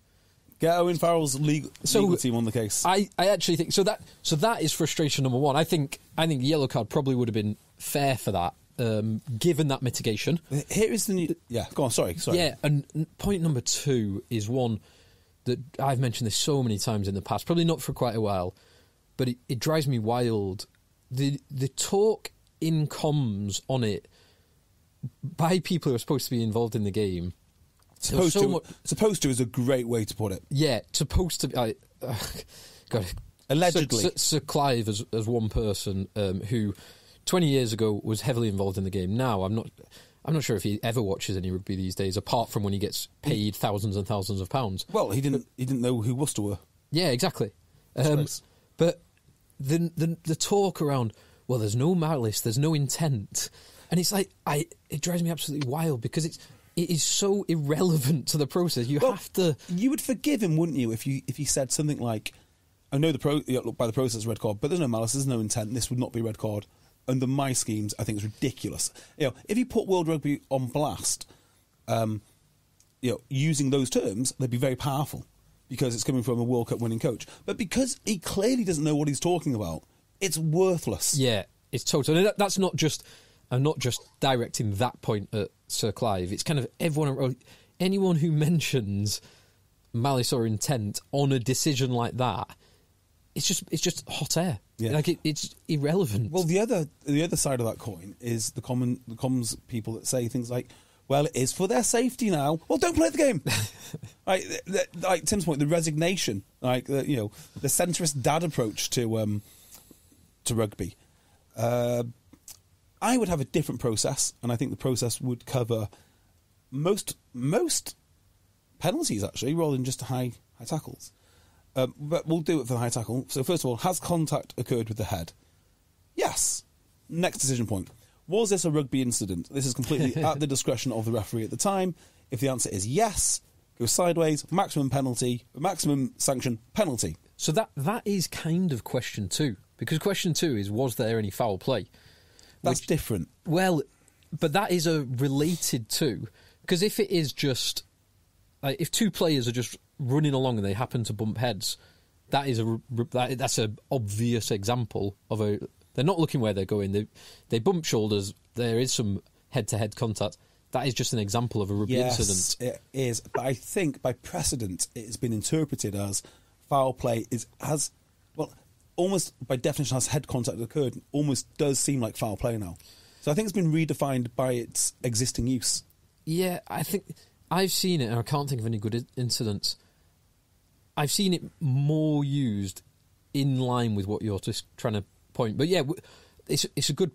Get Owen Farrell's legal team on the case. I actually think so. That is frustration number 1. I think the yellow card probably would have been fair for that, given that mitigation. Here is the new. Yeah, go on. Sorry. Yeah, and point number 2 is one that I've mentioned this so many times in the past, probably not for quite a while, but it drives me wild. The talk in comms on it by people who are supposed to be involved in the game. Supposed to is a great way to put it. Yeah, supposed to be. Allegedly. Sir Clive as one person who 20 years ago was heavily involved in the game. Now I'm not sure if he ever watches any rugby these days, apart from when he gets paid thousands and thousands of pounds. Well, he didn't know who Worcester were. Yeah, exactly. But the talk around, well, there's no malice, there's no intent, and it's like it drives me absolutely wild, because it is so irrelevant to the process. You have to. You would forgive him, wouldn't you, if he said something like, "I know look, by the process, red card, but there's no malice, there's no intent. This would not be red card. Under my schemes, I think it's ridiculous." If you put World Rugby on blast, using those terms, they'd be very powerful, because it's coming from a World Cup winning coach. But because he clearly doesn't know what he's talking about, it's worthless. Yeah, it's total. That's not just. I'm not just directing that point at Sir Clive. It's kind of anyone who mentions malice or intent on a decision like that. It's just hot air. Yeah. Like it's irrelevant. Well, the other side of that coin is the comms people that say things like, "Well, it is for their safety now." Well, don't play the game. Like Tim's point, the resignation, the centrist dad approach to rugby. I would have a different process, and I think the process would cover most penalties, actually, rather than just high tackles. But we'll do it for the high tackle. So first of all, has contact occurred with the head? Yes. Next decision point. Was this a rugby incident? This is completely at the discretion of the referee at the time. If the answer is yes, go sideways, maximum sanction, penalty. So that is kind of question 2, because question 2 is, was there any foul play? That's different. Well, but that is a related to, because if it is just, if 2 players are just running along and they happen to bump heads, that's an obvious example of they're not looking where they're going. They bump shoulders. There is some head-to-head contact. That is just an example of a rugby incident. Yes, it is. But I think by precedent, it has been interpreted as foul play is as well. Almost by definition, has head contact occurred, almost does seem like foul play now. So I think it's been redefined by its existing use. Yeah, I think I've seen it, and I can't think of any good incidents. I've seen it more used in line with what you're just trying to point. But yeah, it's a good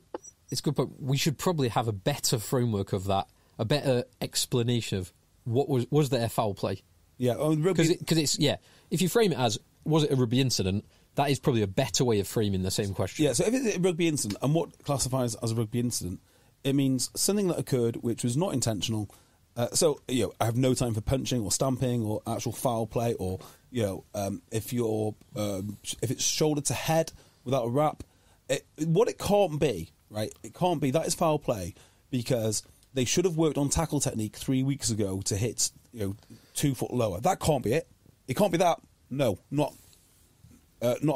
point. We should probably have a better framework of that a better explanation of what was there foul play. Yeah, because it's if you frame it as was it a rugby incident, that is probably a better way of framing the same question. Yeah, so if it's a rugby incident, and what classifies as a rugby incident, it means something that occurred which was not intentional. So I have no time for punching or stamping or actual foul play, or if it's shoulder to head without a wrap. What it can't be, right? It can't be that is foul play because they should have worked on tackle technique 3 weeks ago to hit 2 foot lower. That can't be it. It can't be that. No, not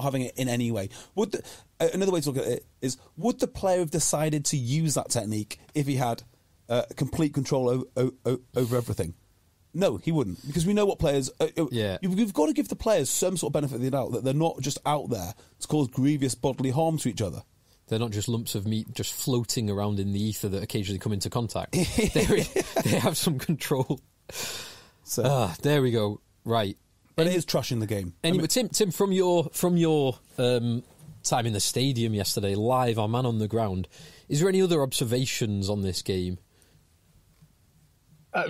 having it in any way. Another way to look at it is, would the player have decided to use that technique if he had complete control over everything? No, he wouldn't, because we know what players... You've got to give the players some sort of benefit of the doubt, that they're not just out there to cause grievous bodily harm to each other. They're not just lumps of meat just floating around in the ether that occasionally come into contact. They have some control. So there we go. Right. But it is trashing the game. Anyway, Tim, from your time in the stadium yesterday, live, our man on the ground, is there any other observations on this game?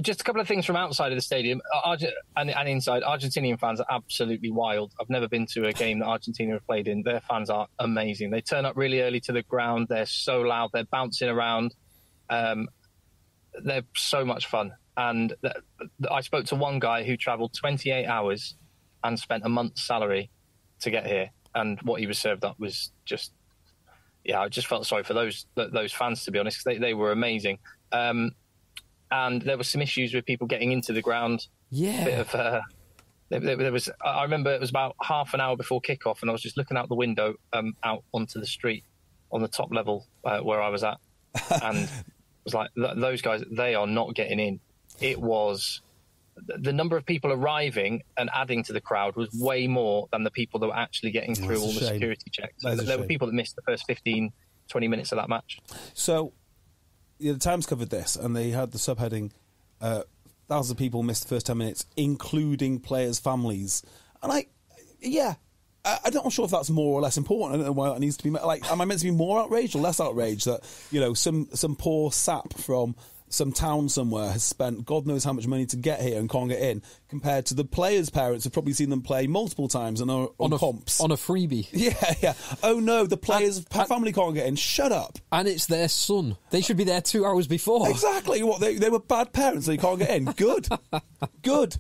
Just a couple of things from outside of the stadium and inside. Argentinian fans are absolutely wild. I've never been to a game that Argentina have played in. Their fans are amazing. They turn up really early to the ground. They're so loud. They're bouncing around. They're so much fun. And I spoke to one guy who travelled 28 hours and spent a month's salary to get here. And what he was served up was just... Yeah, I just felt sorry for those fans, to be honest, because they were amazing. And there were some issues with people getting into the ground. Yeah. There was. I remember it was about half an hour before kickoff, and I was just looking out the window out onto the street on the top level where I was at, and it was like those guys. They are not getting in. It was the number of people arriving and adding to the crowd was way more than the people that were actually getting through all the security checks. There were people that missed the first 15, 20 minutes of that match. So. The Times covered this, and they had the subheading, thousands of people missed the first 10 minutes, including players' families. And I'm not sure if that's more or less important. I don't know why that needs to be... Like, am I meant to be more outraged or less outraged that, some poor sap from some town somewhere has spent God knows how much money to get here and can't get in, compared to the players' parents who've probably seen them play multiple times and are on comps. On a freebie. Yeah. Oh no, the players' family can't get in. Shut up. And it's their son. They should be there 2 hours before. Exactly. What, they were bad parents, they can't get in. Good. Good.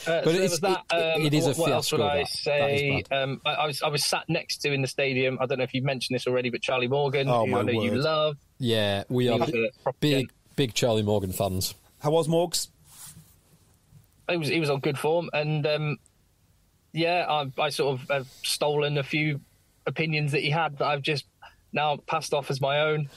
But it is a fiasco. What else would I say? I was sat next to in the stadium. I don't know if you've mentioned this already, but Charlie Morgan, who I know you love. Yeah, we are big Charlie Morgan fans. How was Morgs? He was on good form, and I sort of have stolen a few opinions that he had that I've just now passed off as my own,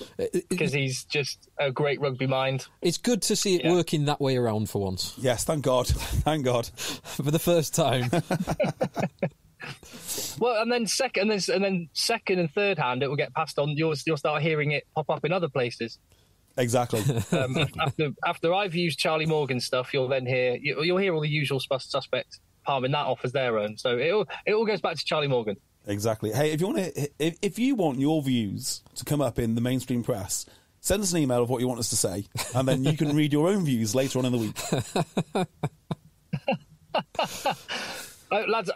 because he's just a great rugby mind. It's good to see it working that way around for once. Yes, thank God. Thank God. For the first time. Well, and then second and third hand, it will get passed on. You'll start hearing it pop up in other places. Exactly. After I've used Charlie Morgan stuff, you'll hear all the usual suspects palming that off as their own. So it all goes back to Charlie Morgan. Exactly. Hey, if you want your views to come up in the mainstream press, send us an email of what you want us to say, and then you can read your own views later on in the week. Lads,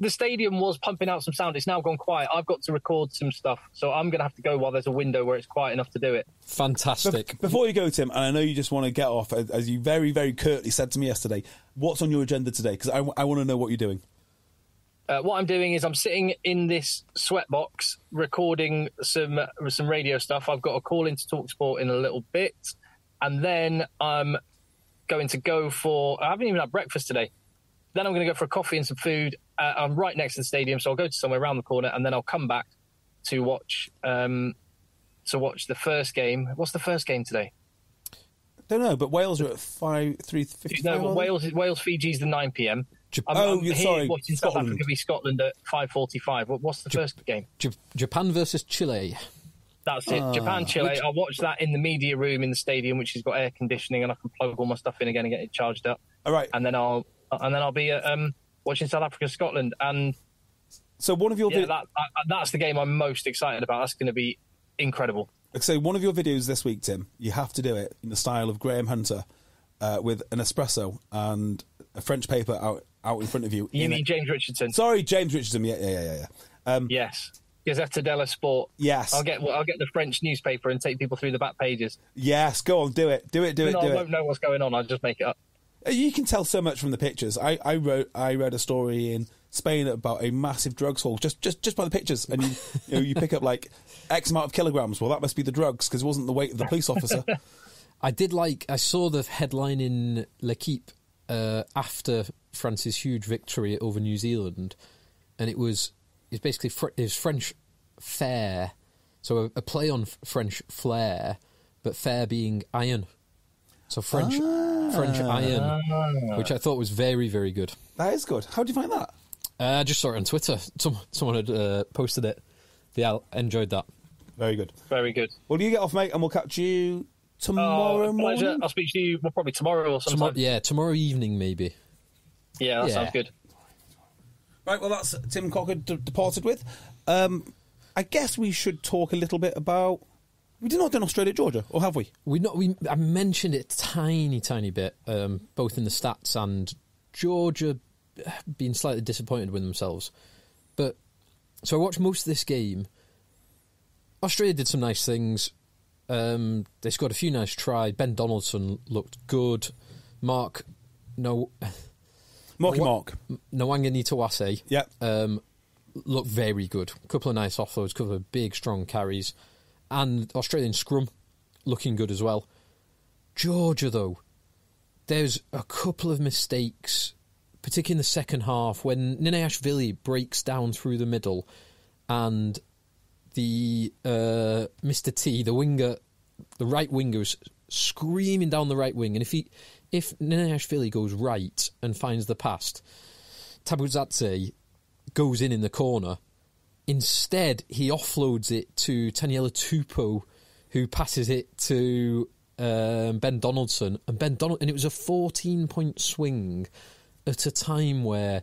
the stadium was pumping out some sound. It's now gone quiet. I've got to record some stuff, so I'm going to have to go while there's a window where it's quiet enough to do it. Fantastic. Before you go, Tim, and I know you just want to get off, as you very, very curtly said to me yesterday, what's on your agenda today? Because I want to know what you're doing. What I'm doing is I'm sitting in this sweatbox recording some radio stuff. I've got a call into TalkSport in a little bit, and then I'm going to go for... I haven't even had breakfast today. Then I'm going to go for a coffee and some food. I'm right next to the stadium, so I'll go to somewhere around the corner, and then I'll come back to watch the first game. What's the first game today? Don't know, but Wales are at 3:55. No, Wales Fiji's the 9 p.m. Sorry, watching South Africa v Scotland at 5:45. What's the first game? Japan versus Chile. That's it. Japan, Chile. I'll watch that in the media room in the stadium, which has got air conditioning, and I can plug all my stuff in again and get it charged up. All right, and then I'll be watching South Africa, Scotland, and so one of your that's the game I'm most excited about. That's going to be incredible. So one of your videos this week, Tim, you have to do it in the style of Graham Hunter with an espresso and a French paper out in front of you. You mean James Richardson? Sorry, James Richardson. Yeah. Yes. Gazzetta dello Sport. Yes. I'll get the French newspaper and take people through the back pages. Yes, go on, do it. I won't know what's going on. I'll just make it up. You can tell so much from the pictures. I read a story in Spain about a massive drugs haul just by the pictures, and you pick up like X amount of kilograms. Well, that must be the drugs because it wasn't the weight of the police officer. I saw the headline in L'Equipe after France's huge victory over New Zealand, and it's basically French fare, so a play on French flair, but fare being iron. So French iron, which I thought was very, very good. That is good. How do you find that? I just saw it on Twitter. Someone had posted it. Yeah, I enjoyed that. Very good. Very good. Well, you get off, mate, and we'll catch you tomorrow morning. Pleasure. I'll speak to you probably tomorrow or sometime. Tomorrow evening maybe. Yeah, that sounds good. Right, well, that's Tim Cocker departed with. I guess we should talk a little bit about... We did not do Australia, Georgia, or have we? I mentioned it a tiny bit, both in the stats and Georgia being slightly disappointed with themselves. But so I watched most of this game. Australia did some nice things. They scored a few nice tries. Ben Donaldson looked good. Nwanga Nitawase looked very good. A couple of nice offloads, a couple of big, strong carries. And Australian scrum looking good as well. Georgia, though, there's a couple of mistakes, particularly in the second half, when Ninayashvili breaks down through the middle and the Mr. T, the right winger, is screaming down the right wing. And if Ninayashvili goes right and finds the pass, Tabuzadze goes in the corner. Instead, he offloads it to Taniela Tupou, who passes it to Ben Donaldson. And it was a 14-point swing at a time where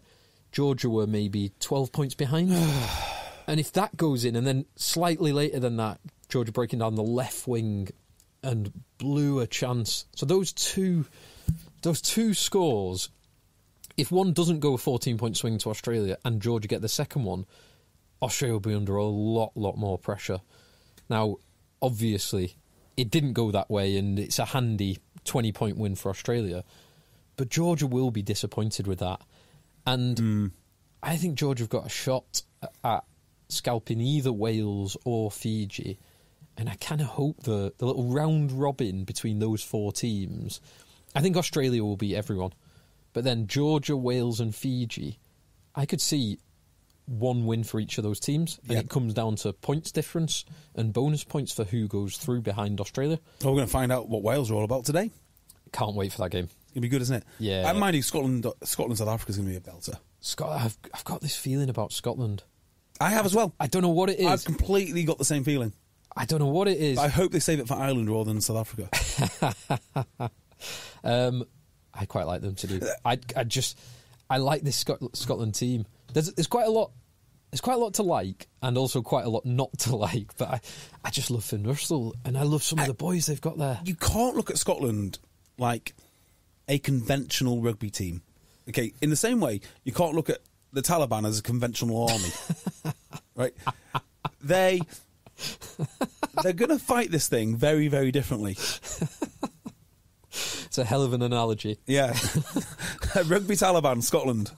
Georgia were maybe 12 points behind. And if that goes in, and then slightly later than that, Georgia breaking down the left wing and blew a chance. So those two scores, if one doesn't go a 14-point swing to Australia and Georgia get the second one, Australia will be under a lot more pressure. Now, obviously, it didn't go that way, and it's a handy 20-point win for Australia. But Georgia will be disappointed with that. And I think Georgia have got a shot at scalping either Wales or Fiji. And I kind of hope the little round robin between those four teams, I think Australia will beat everyone. But then Georgia, Wales and Fiji, I could see one win for each of those teams, and it comes down to points difference and bonus points for who goes through behind Australia. Well, we're going to find out what Wales are all about today. Can't wait for that game. It's going to be good, isn't it? Yeah. Mind you, Scotland, South Africa is going to be a belter. I've got this feeling about Scotland. I have as well. I don't know what it is. I've completely got the same feeling. I don't know what it is. I hope they save it for Ireland rather than South Africa. I quite like them to do. I like this Scotland team. There's quite a lot. There's quite a lot to like, and also quite a lot not to like. But I just love Finn Russell, and I love some of the boys they've got there. You can't look at Scotland like a conventional rugby team. Okay, in the same way, you can't look at the Taliban as a conventional army, right? They're going to fight this thing very, very differently. It's a hell of an analogy. Yeah, rugby Taliban, Scotland.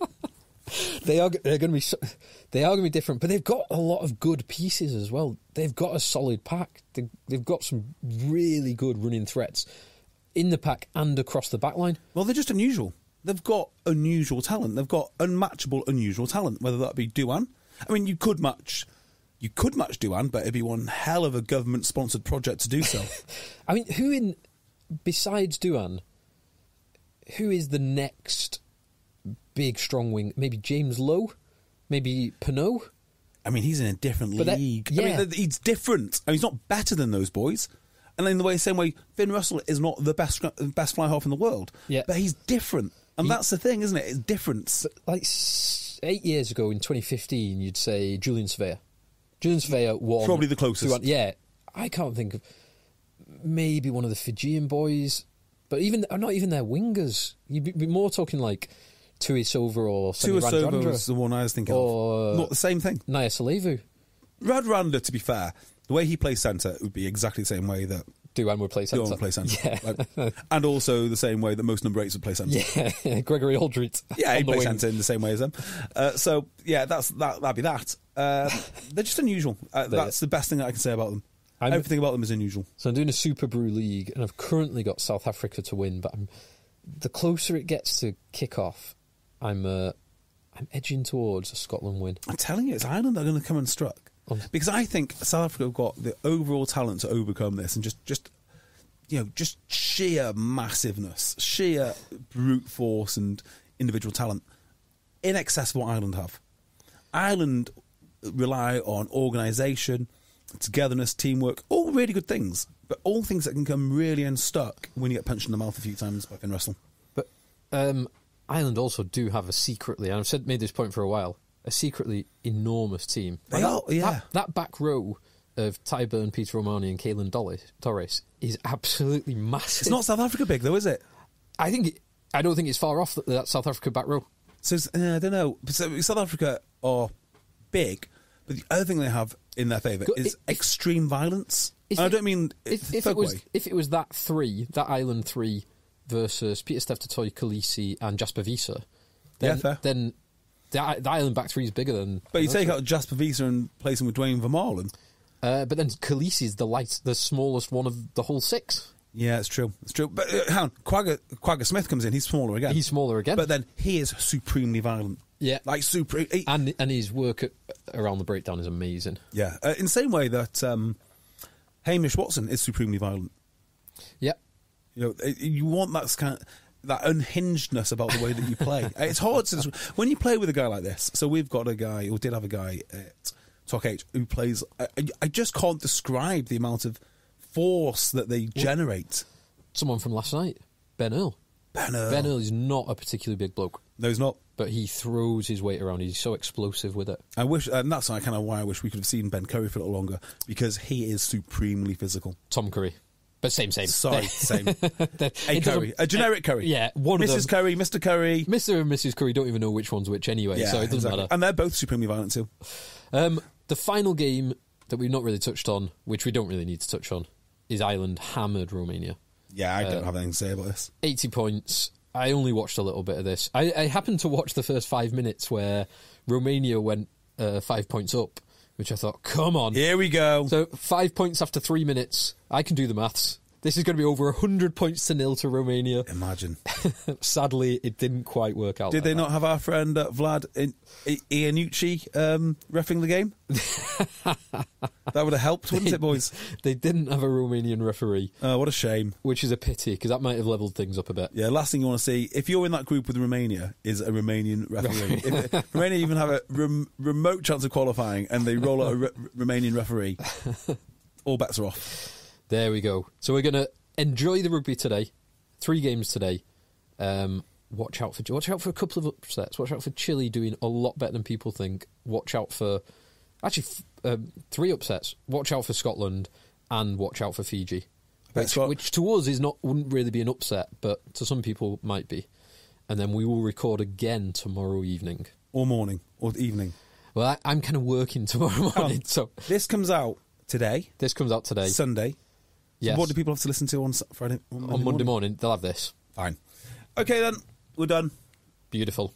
They're going to be different, but they've got a lot of good pieces as well. They've got a solid pack. They've got some really good running threats in the pack and across the back line. Well, they're just unusual. They've got unusual talent. They've got unmatchable, unusual talent. Whether that be Duan, I mean, you could match Duan, but it'd be one hell of a government-sponsored project to do so. I mean, besides Duan, who is the next big strong wing? Maybe James Lowe, maybe Pinot. I mean, he's in a different league. I mean, he's different. I mean, he's not better than those boys. And in the same way, Finn Russell is not the best fly half in the world. Yeah. But he's different. And that's the thing, isn't it? It's different. Like 8 years ago in 2015, you'd say Julian Surveyor. Julian Surveyor won. Probably the closest. Yeah. I can't think of maybe one of the Fijian boys, but not even their wingers. You'd be more talking like Tuisova or Tuisova was the one I was thinking of. Not the same thing. Naya Salevu. Radradra, to be fair, the way he plays centre would be exactly the same way that Duan would play centre. Duan would play centre. Yeah. And also the same way that most number 8s would play centre. Yeah, Gregory Aldrit. Yeah, he'd play centre in the same way as them. So, yeah, that'd be that. They're just unusual. That's the best thing that I can say about them. Everything about them is unusual. So I'm doing a Super Brew League, and I've currently got South Africa to win, but the closer it gets to kick-off, I'm edging towards a Scotland win. I'm telling you, it's Ireland that are going to come unstruck. Because I think South Africa have got the overall talent to overcome this, and just sheer massiveness, sheer brute force and individual talent in excess of what Ireland have. Ireland rely on organisation, togetherness, teamwork, all really good things, but all things that can come really unstuck when you get punched in the mouth a few times by Finn Russell. But Ireland also do have a secretly, and I've made this point for a while, a secretly enormous team. They are, yeah. That back row of Tyburn, Peter Romani and Caelan Torres is absolutely massive. It's not South Africa big, though, is it? I don't think it's far off that South Africa back row. So I don't know. So South Africa are big, but the other thing they have in their favour is extreme violence. I don't mean if it was that Island 3 versus Peter Steph Totoy, Khaleesi and Jasper Wiese, then the Island back 3 is bigger than... But you take out Jasper Wiese and place him with Dwayne Vermaelen. But then Khaleesi is the smallest one of the whole 6. Yeah, it's true. It's true. But hang on, Quagga Smith comes in, he's smaller again. But then he is supremely violent. Yeah. Like and his work around the breakdown is amazing. Yeah. In the same way that Hamish Watson is supremely violent. Yeah. You want that unhingedness about the way that you play. It's hard to... When you play with a guy like this, so we've got a guy, or did have a guy at Talk H who plays... I just can't describe the amount of force that they generate. Someone from last night, Ben Earl. Ben Earl is not a particularly big bloke. No, he's not. But he throws his weight around. He's so explosive with it. I wish, and that's kind of why I wish we could have seen Ben Curry for a little longer, because he is supremely physical. Tom Curry. But same. Sorry, same. A Curry. A generic Curry. Yeah, one of them. Mrs. Curry, Mr. Curry. Mr. and Mrs. Curry don't even know which one's which anyway, so it doesn't matter. And they're both supremely violent too. The final game that we've not really touched on, which we don't really need to touch on, is Ireland hammered Romania. Yeah, I don't have anything to say about this. 80 points. I only watched a little bit of this. I happened to watch the first 5 minutes where Romania went 5 points up, which I thought, come on. Here we go. So 5 points after 3 minutes. I can do the maths. This is going to be over 100 points to 0 to Romania. Imagine. Sadly, it didn't quite work out. Did they not have our friend Vlad Iannucci reffing the game? That would have helped, wouldn't it, boys? They didn't have a Romanian referee. Oh, what a shame. Which is a pity, because that might have levelled things up a bit. Yeah, last thing you want to see, if you're in that group with Romania, is a Romanian referee. If Romania even have a remote chance of qualifying and they roll out a Romanian referee, all bets are off. There we go. So we're going to enjoy the rugby today. 3 games today. Watch out for a couple of upsets. Watch out for Chile doing a lot better than people think. Watch out for... Actually, 3 upsets. Watch out for Scotland and watch out for Fiji. Which to us wouldn't really be an upset, but to some people might be. And then we will record again tomorrow evening. Or morning. Or evening. Well, I'm kind of working tomorrow morning. So this comes out today. Sunday. Yes. So what do people have to listen to on Friday? On Monday morning, they'll have this. Fine. Okay, then. We're done. Beautiful.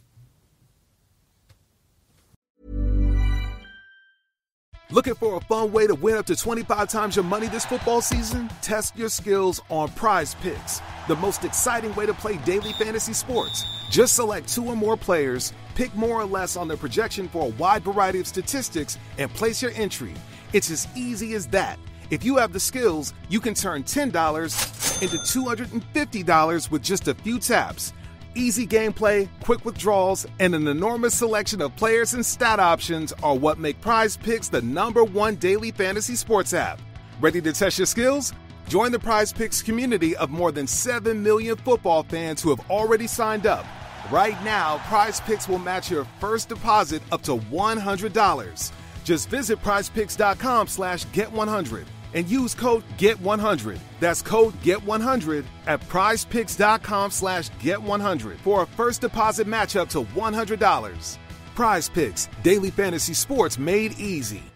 Looking for a fun way to win up to 25 times your money this football season? Test your skills on Prize Picks, the most exciting way to play daily fantasy sports. Just select 2 or more players, pick more or less on their projection for a wide variety of statistics, and place your entry. It's as easy as that. If you have the skills, you can turn $10 into $250 with just a few taps. Easy gameplay, quick withdrawals, and an enormous selection of players and stat options are what make Prize Picks the #1 daily fantasy sports app. Ready to test your skills? Join the Prize Picks community of more than 7 million football fans who have already signed up. Right now, Prize Picks will match your first deposit up to $100. Just visit prizepicks.com/get100. and use code GET100. That's code GET100 at prizepicks.com/get100 for a first deposit match up to $100. Prize Picks, daily fantasy sports made easy.